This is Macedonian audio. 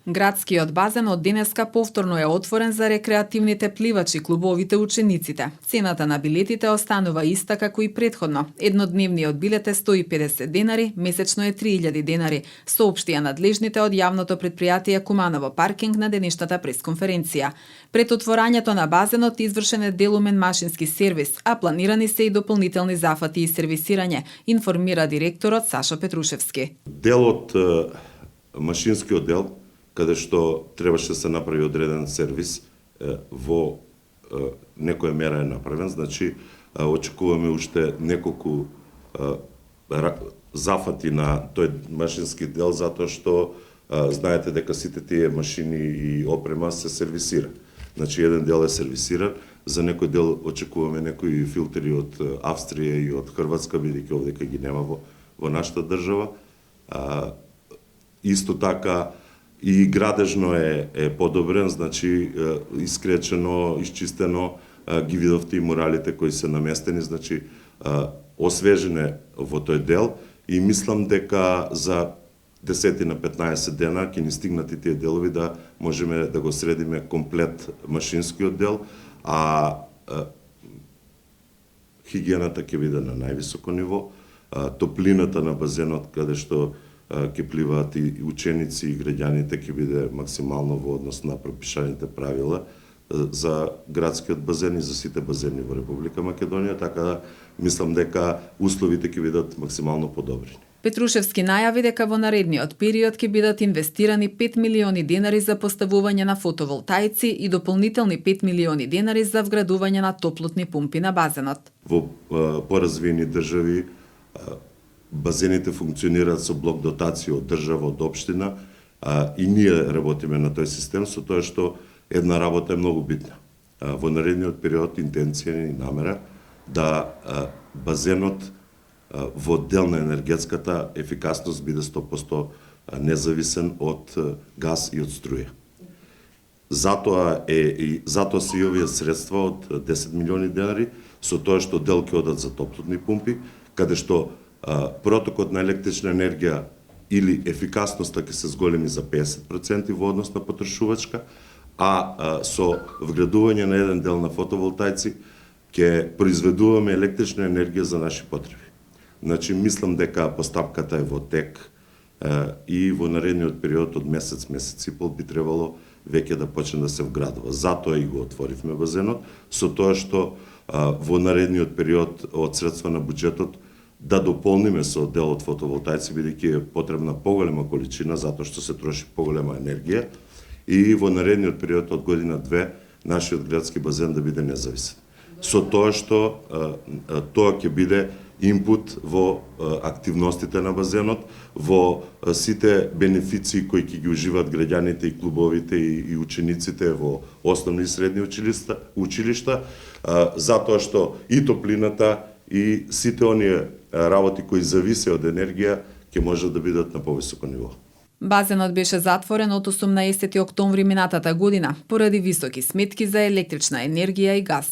Градскиот базен од денеска повторно е отворен за рекреативните пливачи, клубовите, учениците. Цената на билетите останува иста како и претходно. Еднодневниот билет е 150 денари, месечно е 3000 денари, соопштија надлежните од јавното предпријатие Куманово паркинг на денешната пресконференција. Пред отворањето на базенот извршен е делумен машински сервис, а планирани се и дополнителни зафати и сервисирање, информира директорот Сашо Петрушевски. Делот машинскиот дел, каде што требаше да се направи одреден сервис, во некоја мера е направен, значи очекуваме уште неколку зафати на тој машински дел, затоа што знаете дека сите тие машини и опрема се сервисира. Значи еден дел е сервисиран, за некој дел очекуваме некои филтери од Австрија и од Хрватска, бидејќи овдека ги нема во нашата држава. Исто така и градежно е подобрен, значи искречено, исчистено, ги видовте и муралите кои се наместени, значи освежене во тој дел и мислам дека за 10 на 15 дена ќе ни стигнат и тие делови да можеме да го средиме комплет машинскиот дел, а хигиената ќе биде на највисоко ниво, топлината на базенот каде што ќе пливаат и ученици и граѓаните ќе биде максимално во однос на пропишаните правила за градскиот базен и за сите базени во Република Македонија, така да мислам дека условите ќе бидат максимално подобрени. Петрушевски најави дека во наредниот период ќе бидат инвестирани 5 милиони денари за поставување на фотоволтаици и дополнителни 5 милиони денари за вградување на топлотни пумпи на базенот. Во поразвиени држави базените функционираат со блок дотација од држава, од општина, и ние работиме на тој систем, со тоа што една работа е многу битна. Во наредниот период интенција и намера да базенот во дел на енергетската ефикасност биде 100% независен од газ и од струја. Затоа се и овие средства од 10 милиони денари, со тоа што дел ќе одат за топлотни пумпи, каде што протокот на електрична енергија или ефикасноста ќе се зголеми за 50% во однос на потрошувачка, а со вградување на еден дел на фотоволтаици ќе произведуваме електрична енергија за наши потреби. Значи, мислам дека постапката е во тек и во наредниот период од месец и пол би требало веќе да почне да се вградува. Затоа и го отворивме базенот, со тоа што во наредниот период од средства на буџетот да дополниме со дел од фотоволтаици, бидејќи е потребна поголема количина, затоа што се троши поголема енергија, и во наредниот период од година-две нашиот градски базен да биде независен. Со тоа што тоа ќе биде инпут во активностите на базенот, во сите бенефиции кои ќе ги уживаат граѓаните и клубовите и учениците во основни и средни училишта, затоа што и топлината и сите оние работи кои зависе од енергија ќе можат да бидат на повисоко ниво. Базенот беше затворен од 18 октомври минатата година поради високи сметки за електрична енергија и газ.